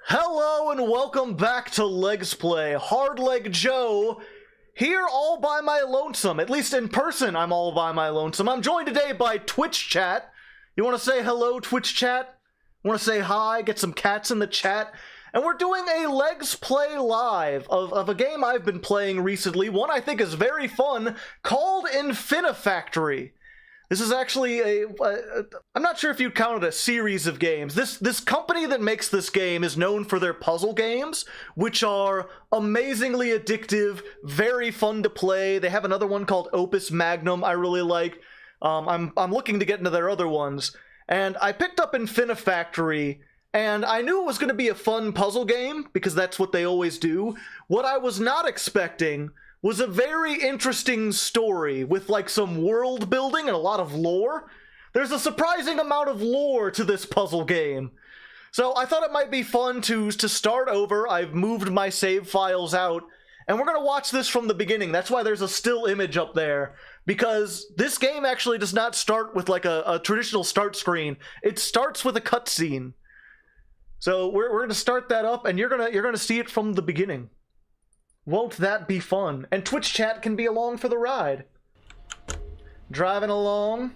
Hello and welcome back to Legsplay. Hardleg Joe here all by my lonesome. At least in person, I'm all by my lonesome. I'm joined today by Twitch chat. You want to say hello, Twitch chat? Want to say hi? Get some cats in the chat? And we're doing a Legsplay live of a game I've been playing recently. One I think is very fun, called Infinifactory. This is actually I'm not sure if you'd count it a series of games. This company that makes this game is known for their puzzle games, which are amazingly addictive, very fun to play. They have another one called Opus Magnum I really like. I'm looking to get into their other ones. And I picked up Infinifactory, and I knew it was going to be a fun puzzle game, because that's what they always do. What I was not expecting was a very interesting story with like some world building and a lot of lore. There's a surprising amount of lore to this puzzle game. So I thought it might be fun to start over. I've moved my save files out, and we're going to watch this from the beginning. That's why there's a still image up there, because this game actually does not start with like a traditional start screen. It starts with a cutscene. So we're going to start that up, and you're gonna see it from the beginning. Won't that be fun? And Twitch chat can be along for the ride. Driving along,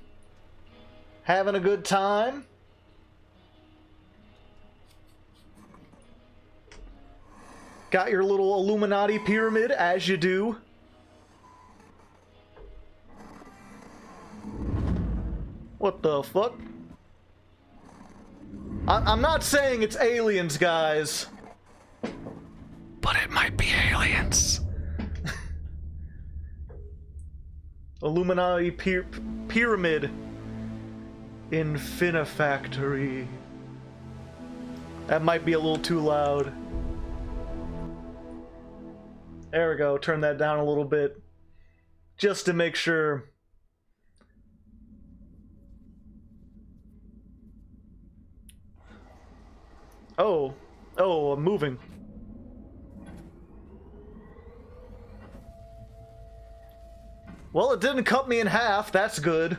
having a good time. Got your little Illuminati pyramid, as you do. What the fuck? I'm not saying it's aliens, guys. But it might be aliens. Illuminati pyramid. Infinifactory. That might be a little too loud. There we go. Turn that down a little bit. Just to make sure. Oh, I'm moving. Well, it didn't cut me in half. That's good.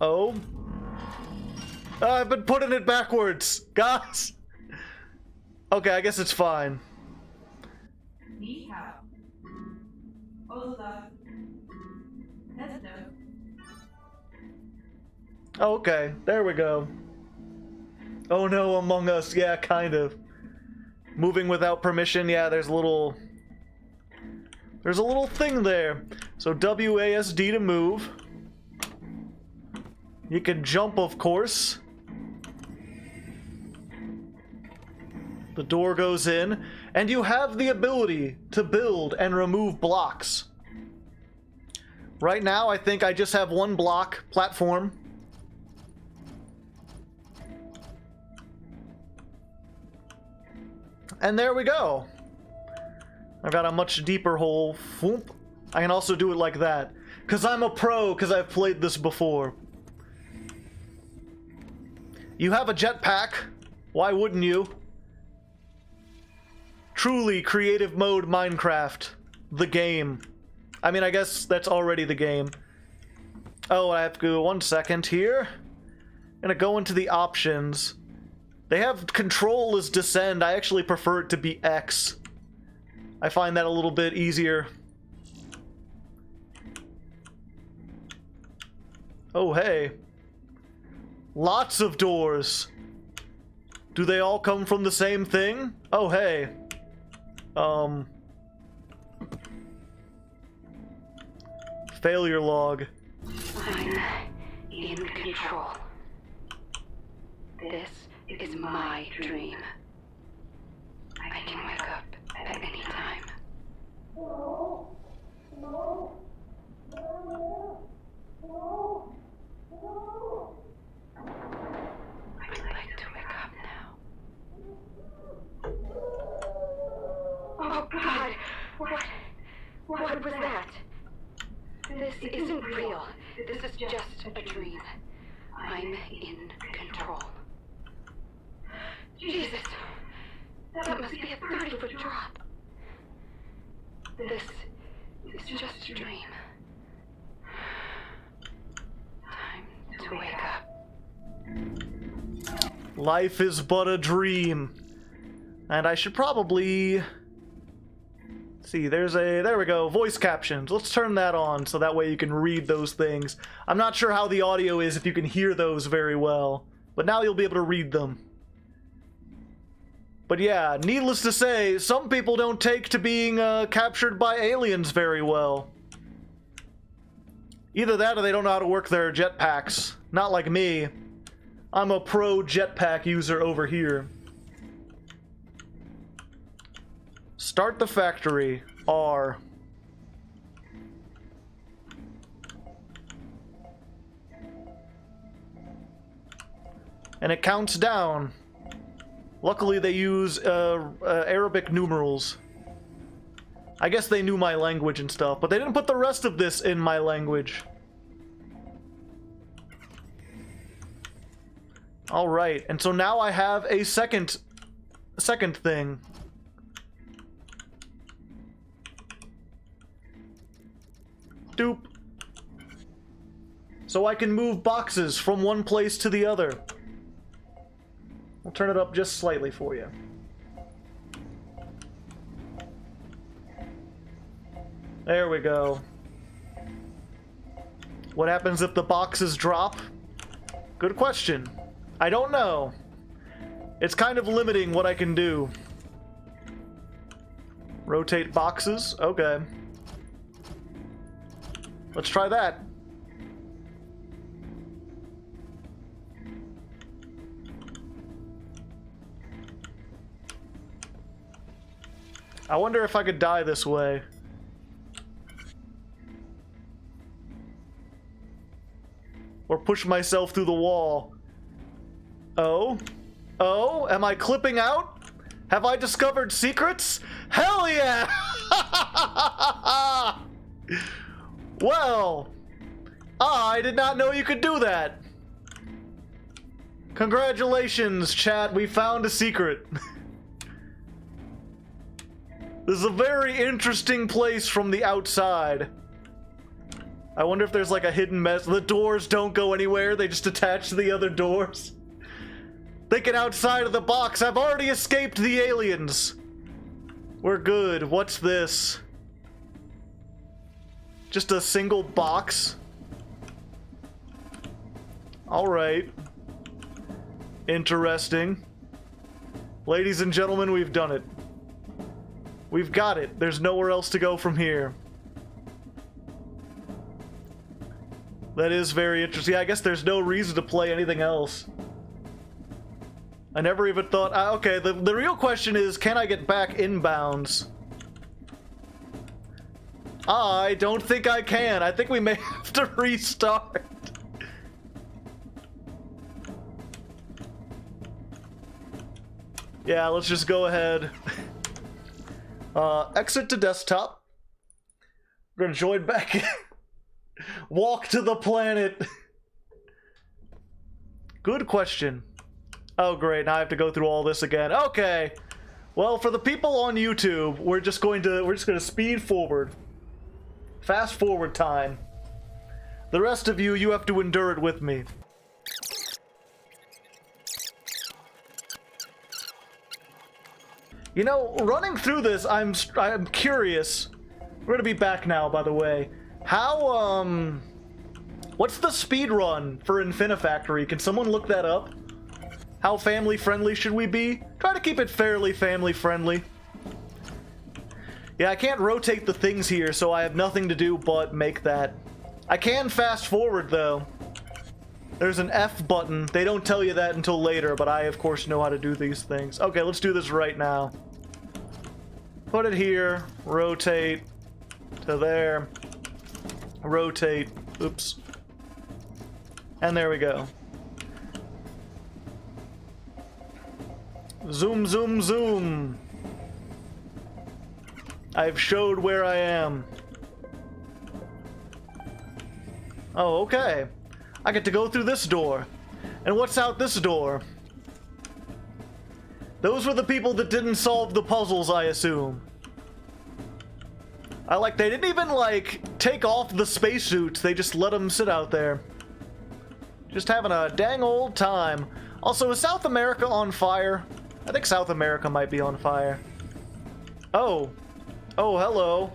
Oh. I've been putting it backwards, guys. Okay, I guess it's fine. Ni hao. Hola. Hello. Okay, there we go. Oh no, Among Us. Yeah, kind of. Moving without permission. Yeah, there's a little thing there. So WASD to move. You can jump, of course. The door goes in, and you have the ability to build and remove blocks. Right now, I think I just have one block platform. And there we go. I've got a much deeper hole. Whoop. I can also do it like that. Because I'm a pro, because I've played this before. You have a jetpack. Why wouldn't you? Truly creative mode Minecraft. The game. I mean, I guess that's already the game. Oh, I have to go 1 second here. I'm gonna go into the options. They have control as descend. I actually prefer it to be X. I find that a little bit easier. Oh, hey. Lots of doors. Do they all come from the same thing? Oh, hey. Failure log. I'm in control. This is my dream. I can wake up at any time. I'd like to wake up now. Oh God! What was that? This isn't real. This is just a dream. I'm in control. Jesus! That must be a 30-foot drop. This is just a dream. Time to wake up. Life is but a dream. And I should probably... see, there we go, voice captions. Let's turn that on so that way you can read those things. I'm not sure how the audio is if you can hear those very well, but now you'll be able to read them. But yeah, needless to say, some people don't take to being captured by aliens very well. Either that or they don't know how to work their jetpacks. Not like me. I'm a pro jetpack user over here. Start the factory. R. And it counts down. Luckily they use Arabic numerals. I guess they knew my language and stuff, but they didn't put the rest of this in my language. Alright, and so now I have a second thing. Doop. So I can move boxes from one place to the other. I'll turn it up just slightly for you. There we go. What happens if the boxes drop? Good question. I don't know. It's kind of limiting what I can do. Rotate boxes? Okay. Let's try that. I wonder if I could die this way. Or push myself through the wall. Oh? Oh? Am I clipping out? Have I discovered secrets? Hell yeah! Well, I did not know you could do that. Congratulations, chat. We found a secret. This is a very interesting place from the outside. I wonder if there's like a hidden mess. The doors don't go anywhere. They just attach to the other doors. Thinking outside of the box. I've already escaped the aliens. We're good. What's this? Just a single box? Alright. Interesting. Ladies and gentlemen, we've done it. We've got it. There's nowhere else to go from here. That is very interesting. I guess there's no reason to play anything else. I never even thought... okay, the real question is, can I get back inbounds? I don't think I can. I think we may have to restart. Yeah, let's just go ahead. Exit to desktop. We're gonna join back in. Walk to the planet. Good question. Oh great, now I have to go through all this again. Okay. Well, for the people on YouTube, we're just gonna speed forward. Fast forward time. The rest of you, you have to endure it with me. You know, running through this, I'm curious. We're gonna be back now, by the way. How, what's the speed run for Infinifactory? Can someone look that up? How family friendly should we be? Try to keep it fairly family friendly. Yeah, I can't rotate the things here, so I have nothing to do but make that. I can fast forward, though. There's an F button. They don't tell you that until later, but I, of course, know how to do these things. Okay, let's do this right now. Put it here. Rotate to there. Rotate. Oops. And there we go. Zoom, zoom, zoom. I've showed where I am. Oh, okay. I get to go through this door. And what's out this door? Those were the people that didn't solve the puzzles, I assume. They didn't even, take off the spacesuits. They just let them sit out there. Just having a dang old time. Also, is South America on fire? I think South America might be on fire. Oh. Oh, hello.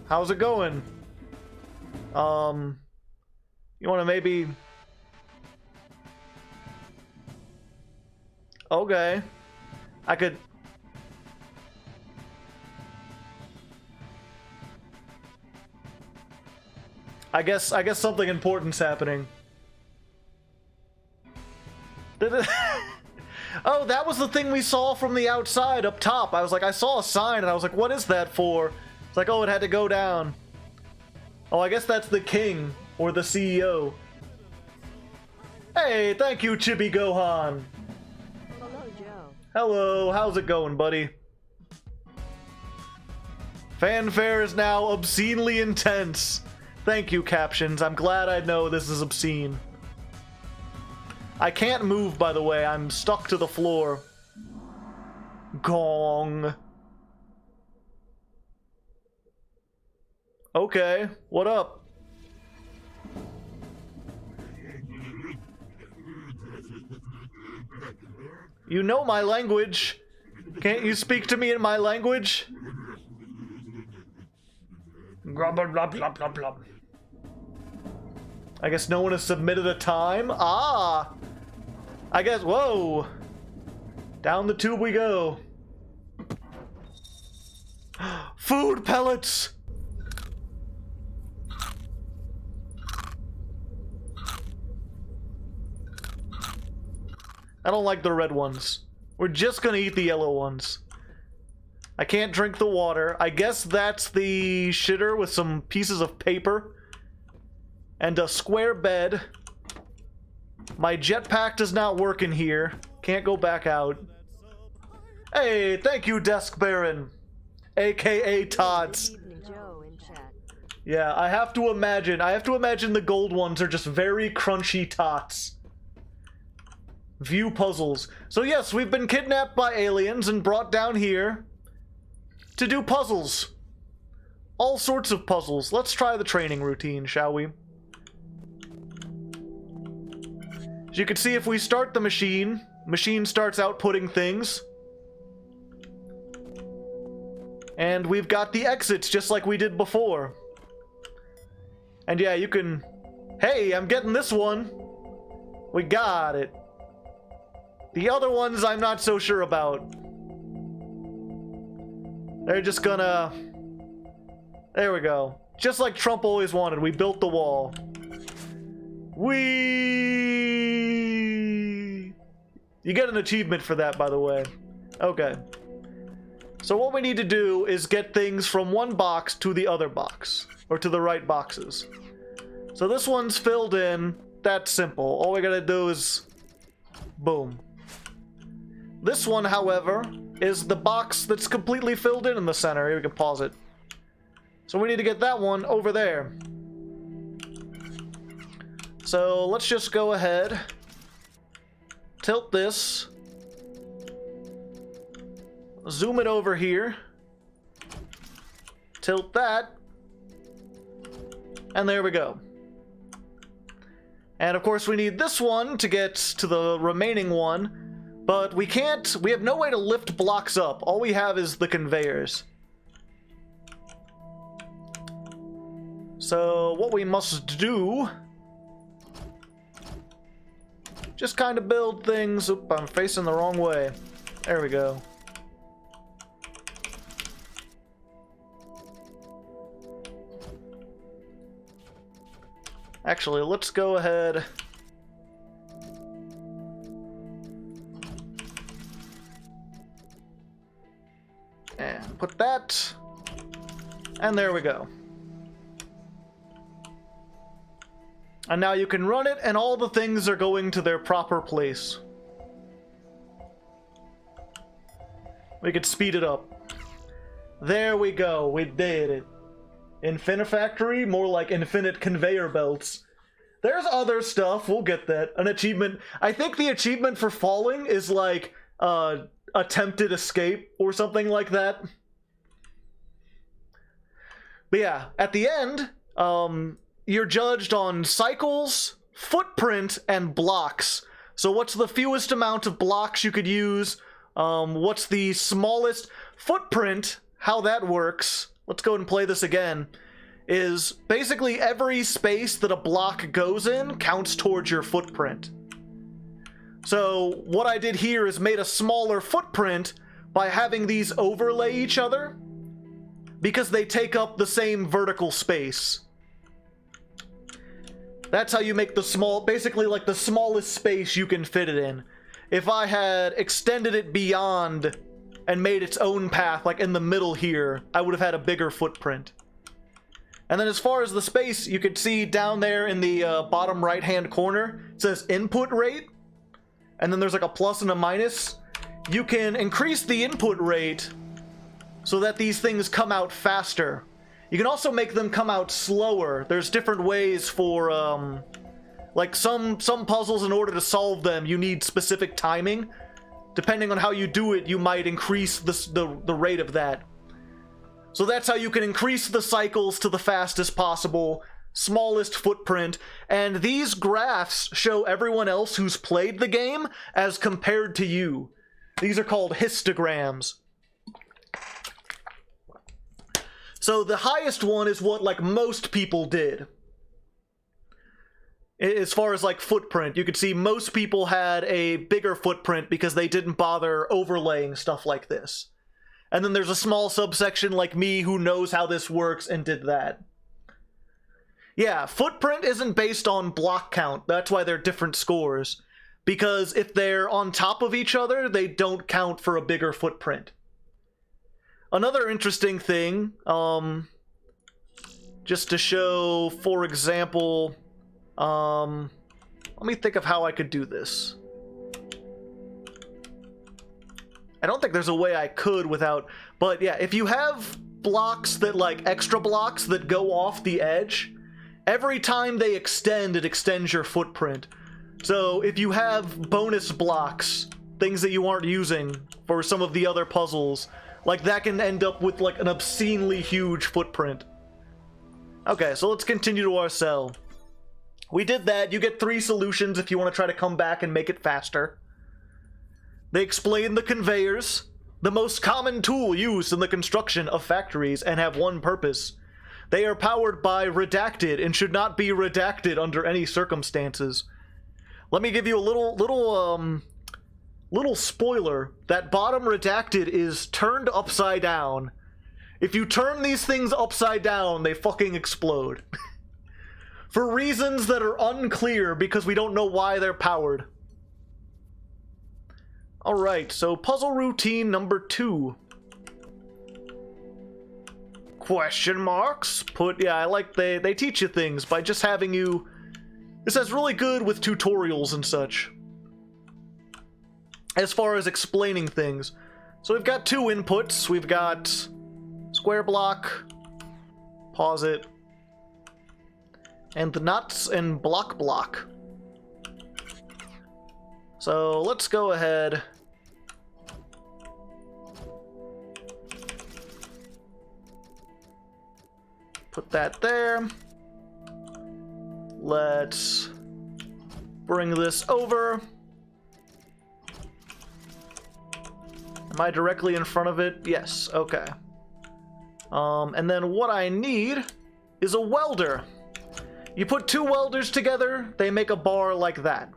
How's it going? You want to maybe... Okay. I could... I guess something important's happening. Did it... Oh, that was the thing we saw from the outside up top. I was like, I saw a sign and I was like, what is that for? It's like, oh, it had to go down. Oh, I guess that's the king or the CEO. Hey, thank you, Chibi Gohan. Hello, Joe. Hello, how's it going, buddy? Fanfare is now obscenely intense. Thank you, captions. I'm glad I know this is obscene. I can't move, by the way. I'm stuck to the floor. Gong. Okay, what up? You know my language. Can't you speak to me in my language? Blah, blah, blah, blah, blah, blah. I guess no one has submitted a time. Ah! I guess, whoa! Down the tube we go. Food pellets! I don't like the red ones. We're just gonna eat the yellow ones. I can't drink the water. I guess that's the shitter with some pieces of paper. And a square bed. My jetpack does not work in here. Can't go back out. Hey, thank you, Desk Baron. AKA Tots. Good evening, Joe in chat. Yeah, I have to imagine the gold ones are just very crunchy tots. View puzzles. So yes, we've been kidnapped by aliens and brought down here to do puzzles. All sorts of puzzles. Let's try the training routine, shall we? As you can see, if we start the machine starts outputting things. And we've got the exits just like we did before. And yeah, you can... Hey, I'm getting this one. We got it. The other ones I'm not so sure about. They're just gonna... There we go. Just like Trump always wanted, we built the wall. Whee! You get an achievement for that, by the way. Okay. So what we need to do is get things from one box to the other box. Or to the right boxes. So this one's filled in. That's simple. All we gotta do is... Boom. This one, however, is the box that's completely filled in the center. Here, we can pause it. So we need to get that one over there. So let's just go ahead. Tilt this. Zoom it over here. Tilt that. And there we go. And of course we need this one to get to the remaining one. But we can't, we have no way to lift blocks up. All we have is the conveyors. So what we must do, just kind of build things. Oop, I'm facing the wrong way. There we go. Actually, let's go ahead. And put that. And there we go. And now you can run it, and all the things are going to their proper place. We could speed it up. There we go. We did it. Infinifactory? More like infinite conveyor belts. There's other stuff. We'll get that. An achievement. I think the achievement for falling is like, attempted escape or something like that. But yeah, at the end, you're judged on cycles, footprint, and blocks. So what's the fewest amount of blocks you could use? What's the smallest footprint? How that works. Let's go and play this again. Is basically every space that a block goes in counts towards your footprint. So what I did here is made a smaller footprint by having these overlay each other because they take up the same vertical space. That's how you make the small, basically like the smallest space you can fit it in. If I had extended it beyond and made its own path, like in the middle here, I would have had a bigger footprint. And then as far as the space, you could see down there in the bottom right-hand corner, it says input rate. And then there's like a plus and a minus. You can increase the input rate so that these things come out faster. You can also make them come out slower. There's different ways for, like some puzzles, in order to solve them, you need specific timing. Depending on how you do it, you might increase the rate of that. So that's how you can increase the cycles to the fastest possible, smallest footprint, and these graphs show everyone else who's played the game as compared to you. These are called histograms. So the highest one is what like most people did. As far as like footprint, you could see most people had a bigger footprint because they didn't bother overlaying stuff like this. And then there's a small subsection like me who knows how this works and did that. Yeah, footprint isn't based on block count. That's why they're different scores. Because if they're on top of each other, they don't count for a bigger footprint. Another interesting thing, just to show, for example, let me think of how I could do this. I don't think there's a way I could without, but yeah, if you have blocks that like extra blocks that go off the edge, every time they extend, it extends your footprint. So if you have bonus blocks, things that you aren't using for some of the other puzzles, like that can end up with like an obscenely huge footprint. Okay, so let's continue to our cell. We did that. You get 3 solutions if you want to try to come back and make it faster. They explain the conveyors, the most common tool used in the construction of factories, and have one purpose. They are powered by redacted and should not be redacted under any circumstances. Let me give you a little spoiler. That bottom redacted is turned upside down. If you turn these things upside down, they fucking explode. For reasons that are unclear because we don't know why they're powered. Alright, so puzzle routine number 2. Question marks? Yeah, I like they teach you things by just having you... This is really good with tutorials and such. As far as explaining things. So we've got 2 inputs. We've got square block, pause it, and the nuts and block. So let's go ahead. Put that there. Let's bring this over. Am I directly in front of it? Yes, okay. And then what I need is a welder. You put 2 welders together, they make a bar like that.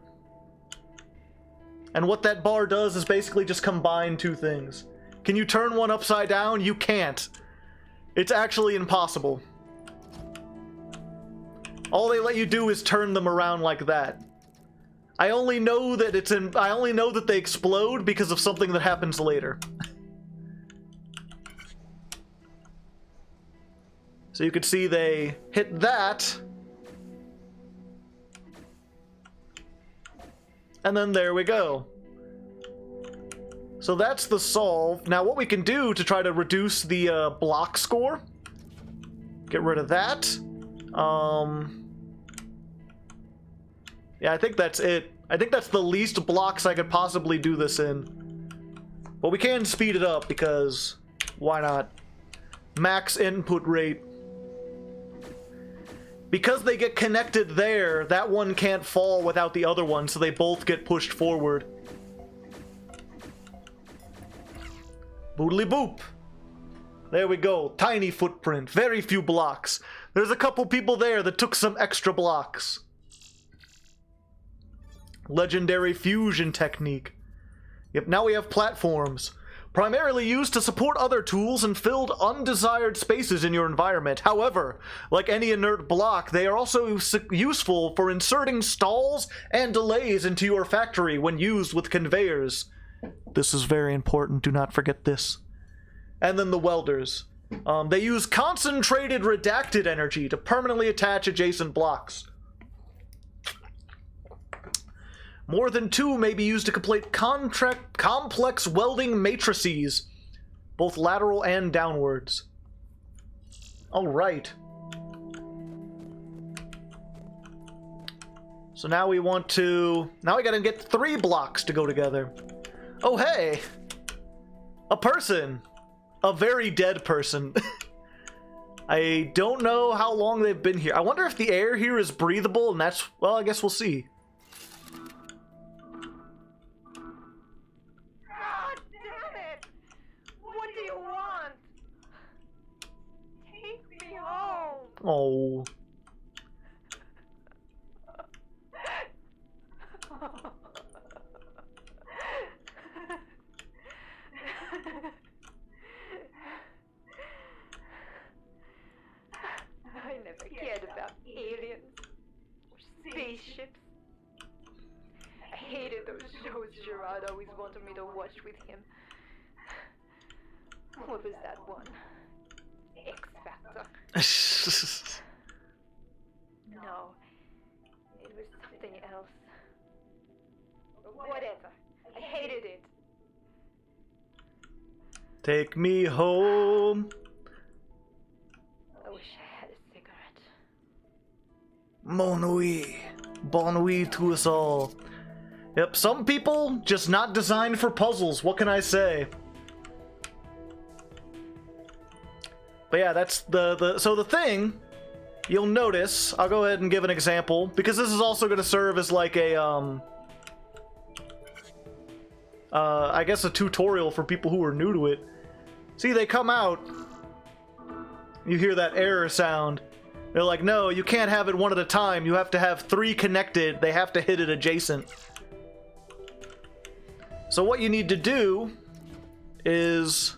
And what that bar does is basically just combine 2 things. Can you turn one upside down? You can't. It's actually impossible. All they let you do is turn them around like that. I only know that they explode because of something that happens later. So you can see they hit that. And then there we go. So that's the solve. Now what we can do to try to reduce the block score, get rid of that. Yeah, I think that's it. I think that's the least blocks I could possibly do this in. But we can speed it up because why not? Max input rate. because they get connected there, that one can't fall without the other one, so they both get pushed forward. Boodly boop. There we go. Tiny footprint. Very few blocks. There's a couple people there that took some extra blocks. Legendary fusion technique. Yep, now we have platforms. Primarily used to support other tools and filled undesired spaces in your environment. However, like any inert block, they are also useful for inserting stalls and delays into your factory when used with conveyors. This is very important, do not forget this. And then the welders. They use concentrated redacted energy to permanently attach adjacent blocks. More than 2 may be used to complete complex welding matrices, both lateral and downwards. Alright. So now we want to... Now we gotta get 3 blocks to go together. Oh hey! A person! A very dead person. I don't know how long they've been here. I wonder if the air here is breathable, and that's... Well, I guess we'll see. God damn it! What do you want? Take me home! Oh. I never cared about aliens or spaceships. I hated those shows Gerard always wanted me to watch with him. What was that one? X Factor. No, it was something else. Whatever. I hated it. Take me home. I wish I had a cigarette. Mon nuit. Bon nuit to us all. Yep, some people just not designed for puzzles. What can I say? But yeah, that's so the thing, you'll notice, I'll go ahead and give an example, because this is also going to serve as like a, I guess a tutorial for people who are new to it. See, they come out, you hear that error sound. They're like, no, you can't have it one at a time. You have to have 3 connected. They have to hit it adjacent. So what you need to do is,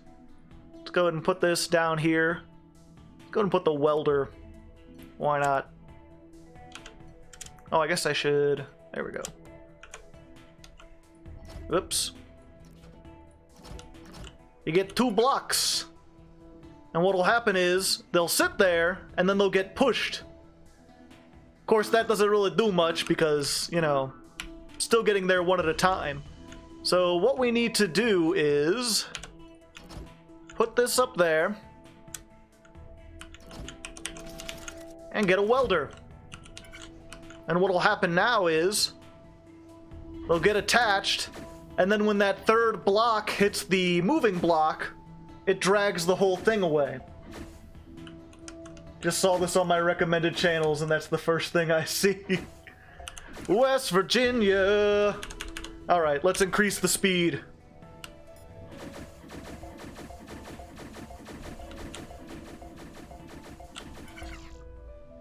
let's go ahead and put this down here. Let's go ahead and put the welder. Why not? Oh, I guess I should, there we go. Oops. You get 2 blocks. And what'll happen is, they'll sit there, and then they'll get pushed. Of course, that doesn't really do much because, you know, still getting there one at a time. So what we need to do is put this up there and get a welder. And what'll happen now is they'll get attached, and then when that 3rd block hits the moving block, it drags the whole thing away. Just saw this on my recommended channels, and that's the first thing I see. West Virginia! Alright, let's increase the speed.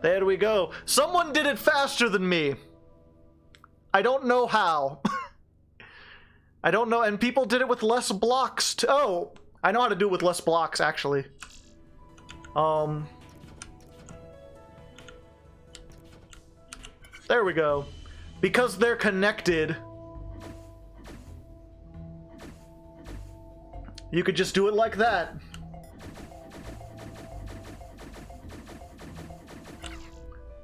There we go. Someone did it faster than me. I don't know how. I don't know, and people did it with less blocks too. Oh, I know how to do it with less blocks, actually. There we go. Because they're connected, you could just do it like that.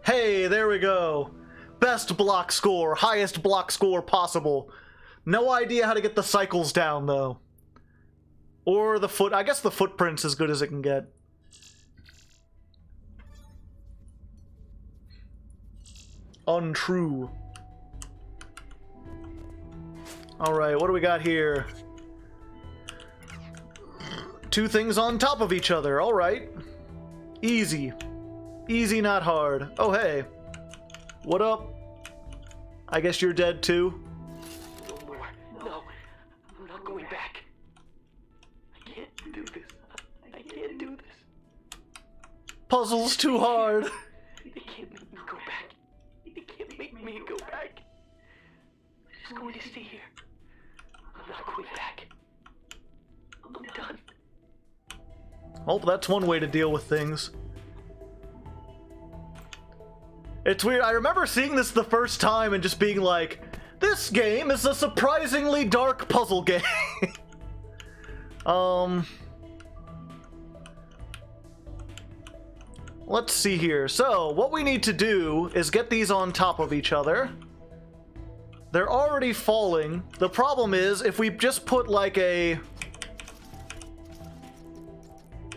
Hey, there we go. Best block score, highest block score possible. No idea how to get the cycles down, though. Or the foot, I guess the footprint's as good as it can get. Untrue. Alright, what do we got here? 2 things on top of each other, alright. Easy. Easy, not hard. Oh, hey. What up? I guess you're dead too? No more. No. I'm not going back. I can't do this. I can't do this. Puzzle's too hard. They can't make me go back. They can't make me go back. I'm just going to stay here. I'm not going back. I'm done. Oh, that's one way to deal with things. It's weird. I remember seeing this the first time and just being like, this game is a surprisingly dark puzzle game. Let's see here. So, what we need to do is get these on top of each other. They're already falling. The problem is, if we just put like a...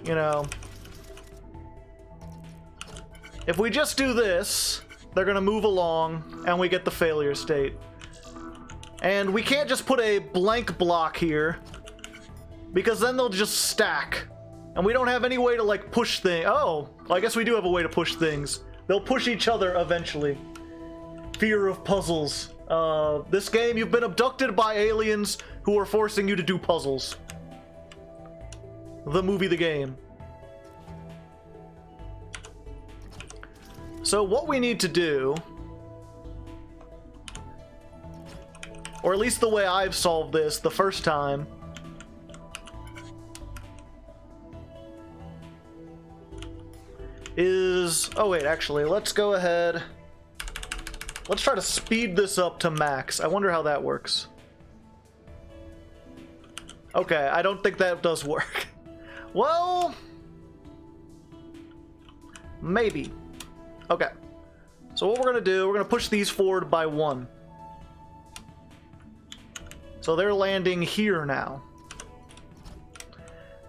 You know... If we just do this, they're gonna move along, and we get the failure state. And we can't just put a blank block here, because then they'll just stack. And we don't have any way to, like, push things. Oh, I guess we do have a way to push things. They'll push each other eventually. Fear of puzzles. This game, you've been abducted by aliens who are forcing you to do puzzles. The movie, the game. So what we need to do, or at least the way I've solved this the first time, is... Oh wait, actually, let's go ahead. Let's try to speed this up to max. I wonder how that works. Okay, I don't think that does work. Well... maybe. Okay. So what we're going to do, we're going to push these forward by 1. So they're landing here now.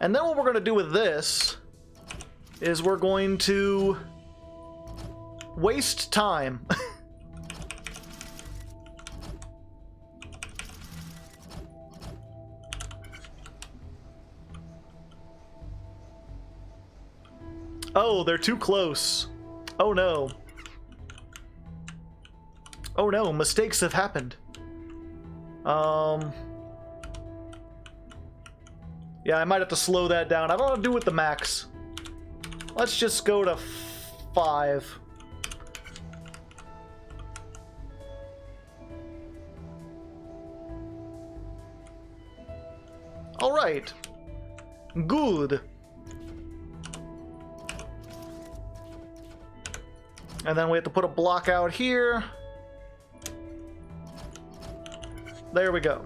And then what we're going to do with this is we're going to waste time. Oh, they're too close. Oh no. Oh no, mistakes have happened. Yeah, I might have to slow that down. I don't know what to do with the max. Let's just go to 5. Alright. Good. And then we have to put a block out here. There we go.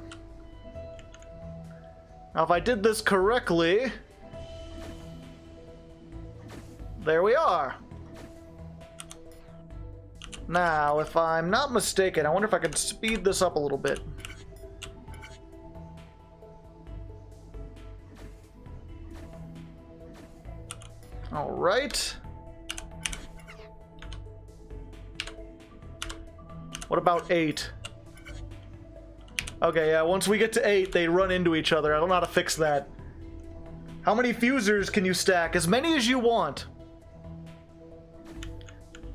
Now, if I did this correctly... There we are. Now, if I'm not mistaken, I wonder if I could speed this up a little bit. All right. What about 8? Okay, yeah, once we get to 8, they run into each other. I don't know how to fix that. How many fusers can you stack? As many as you want.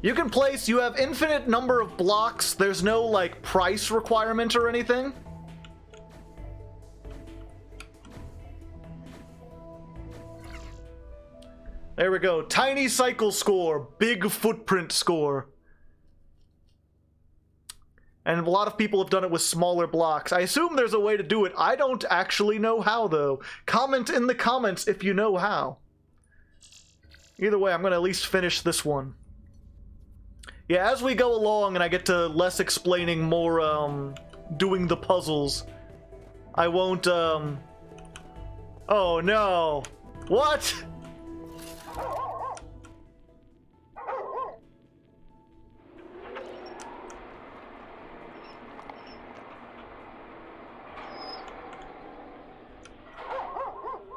You can place, you have infinite number of blocks. There's no, like, price requirement or anything. There we go. Tiny cycle score. Big footprint score. And a lot of people have done it with smaller blocks. I assume there's a way to do it. I don't actually know how, though. Comment in the comments if you know how. Either way, I'm going to at least finish this one. Yeah, as we go along and I get to less explaining, more, doing the puzzles, I won't, Oh, no. What?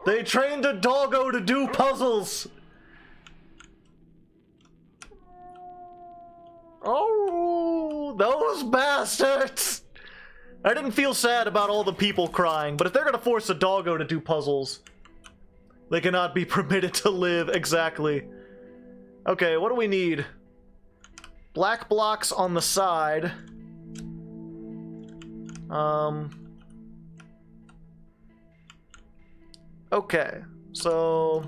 They trained a doggo to do puzzles! Oh, those bastards! I didn't feel sad about all the people crying, but if they're gonna force a doggo to do puzzles, they cannot be permitted to live. Exactly. Okay, what do we need? Black blocks on the side. Okay, so...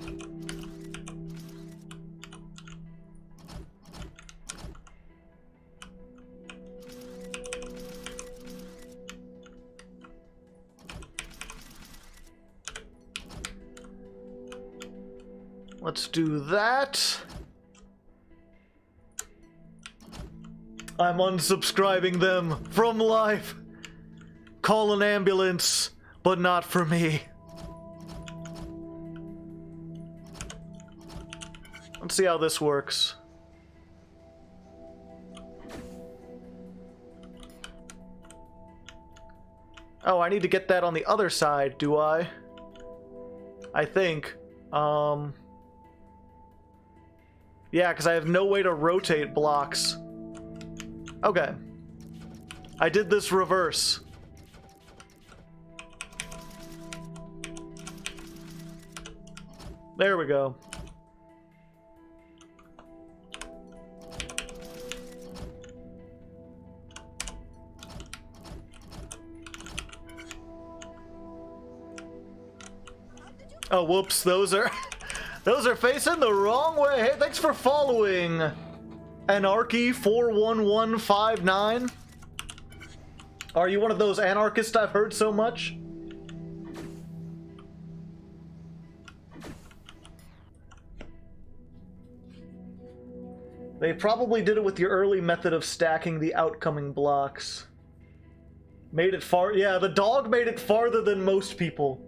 let's do that. I'm unsubscribing them from life. Call an ambulance, but not for me. Let's see how this works. Oh, I need to get that on the other side, do I? I think. Yeah, because I have no way to rotate blocks. Okay. I did this reverse. There we go. Oh, whoops, those are those are facing the wrong way. Hey, thanks for following. Anarchy41159. Are you one of those anarchists I've heard so much? They probably did it with your early method of stacking the outcoming blocks. Made it far. Yeah, the dog made it farther than most people.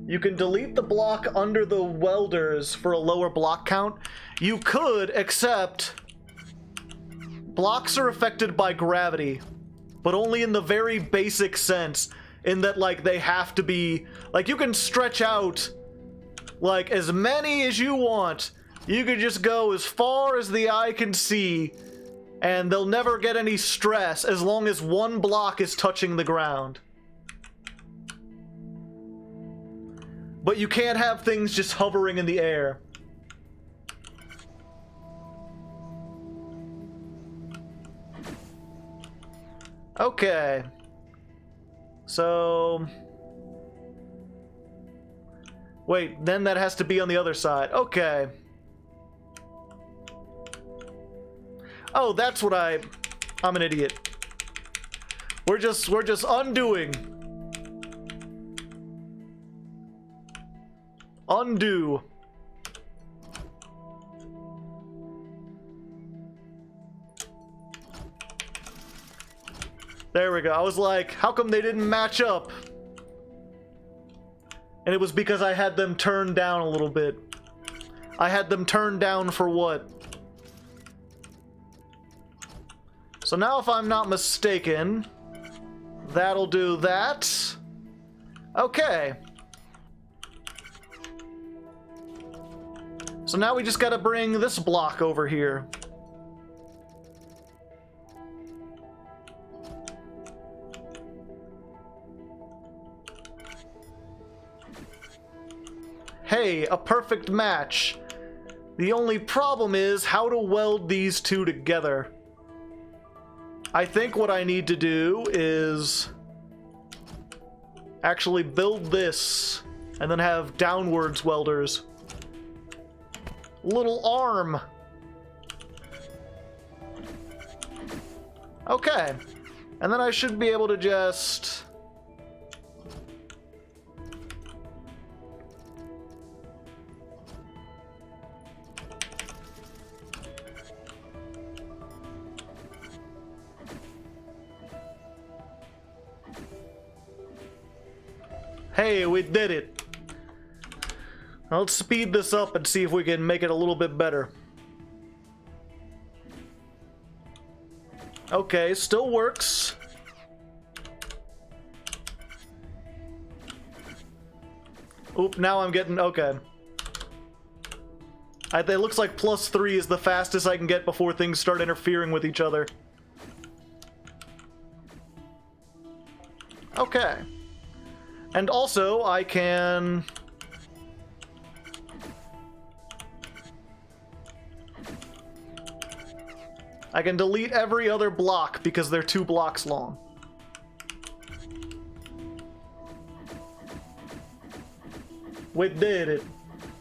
You can delete the block under the welders for a lower block count. You could, except blocks are affected by gravity, but only in the very basic sense, in that, like, they have to be, like, you can stretch out, like, as many as you want. You could just go as far as the eye can see, and they'll never get any stress as long as one block is touching the ground. But you can't have things just hovering in the air. Okay. So... wait, then that has to be on the other side. Okay. Oh, that's what I'm an idiot. We're just undoing. Undo. There we go. I was like, how come they didn't match up? And it was because I had them turned down a little bit. I had them turned down for what? So now, if I'm not mistaken, that'll do that. Okay. So now we just gotta bring this block over here. Hey, a perfect match. The only problem is how to weld these two together. I think what I need to do is actually build this and then have downwards welders. Little arm. Okay. And then I should be able to just... Hey, we did it. Let's speed this up and see if we can make it a little bit better. Okay, still works. Oop, now I'm getting... okay. It looks like +3 is the fastest I can get before things start interfering with each other. Okay. And also, I can I can delete every other block because they're 2 blocks long. We did it.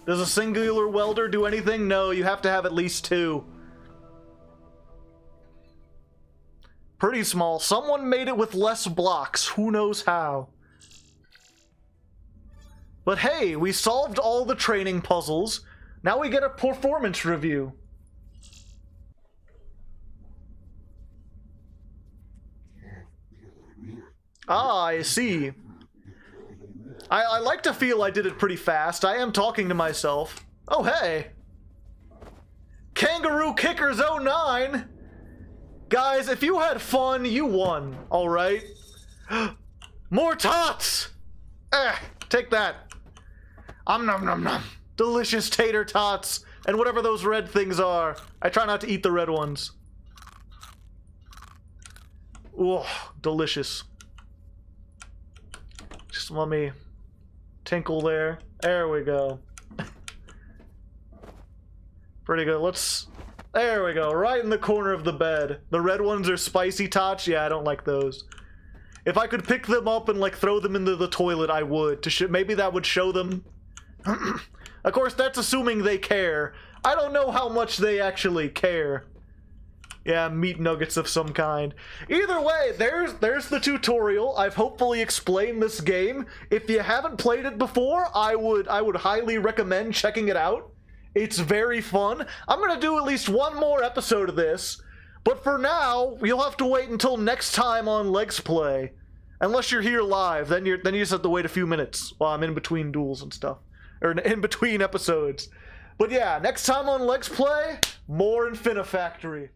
Does a singular welder do anything? No, you have to have at least 2. Pretty small. Someone made it with less blocks. Who knows how? But hey, we solved all the training puzzles. Now we get a performance review. Ah, I see. I like to feel I did it pretty fast. I am talking to myself. Oh, hey. Kangaroo Kickers 09. Guys, if you had fun, you won. All right. More tots. Take that. Nom nom nom. Delicious tater tots and whatever those red things are. I try not to eat the red ones. Ooh, delicious. Just let me tinkle there. There we go. Pretty good. There we go. Right in the corner of the bed. The red ones are spicy tots. Yeah, I don't like those. If I could pick them up and like throw them into the toilet, I would. Maybe that would show them. Of course, that's assuming they care. I don't know how much they actually care. Yeah, meat nuggets of some kind. Either way, there's the tutorial. I've hopefully explained this game. If you haven't played it before, I would highly recommend checking it out. It's very fun. I'm gonna do at least one more episode of this, but for now, you'll have to wait until next time on Legsplay. Unless you're here live, then you just have to wait a few minutes while I'm in between duels and stuff. Or in between episodes. But yeah, next time on Legsplay, more Infinifactory.